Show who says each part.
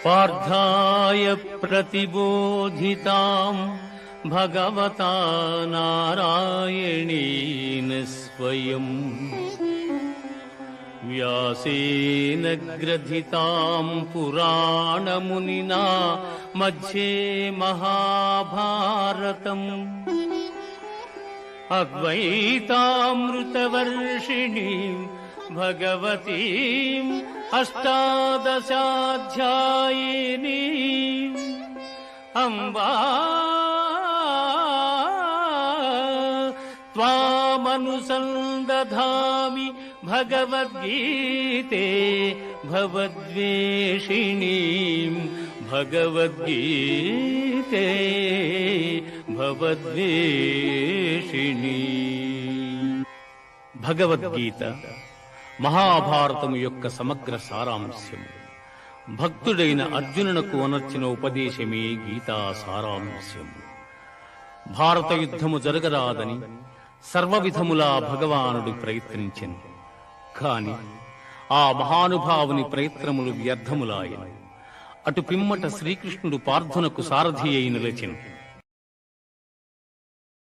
Speaker 1: పార్థాయ ప్రతిబోధితాం భగవతా నారాయణేన స్వయం వ్యాసేన గ్రథితాం పురాణమునినా మధ్యే మహాభారతం అద్వైతామృతవర్షిణీం భగవతీం అష్టాదశాధ్యాయినీం అంబా త్వామనుసందధామి భగవద్గీతే భవద్వేషిణీం భగవద్గీతే భవద్వేషిణీం. భగవద్గీత మహాభారతము యొక్క సమగ్ర సారాంశము. భక్తుడైన అర్జునునకు అనర్చిన ఉపదేశమే గీతా సారాంశము. భారత యుద్ధము జరగరాదని సర్వవిధములా భగవానుడు ప్రయత్నించెను. కాని ఆ మహానుభావుని ప్రయత్నములు వ్యర్థములాయను. అటు పిమ్మట శ్రీకృష్ణుడు పార్థునకు సారథి అయి నిలిచెను.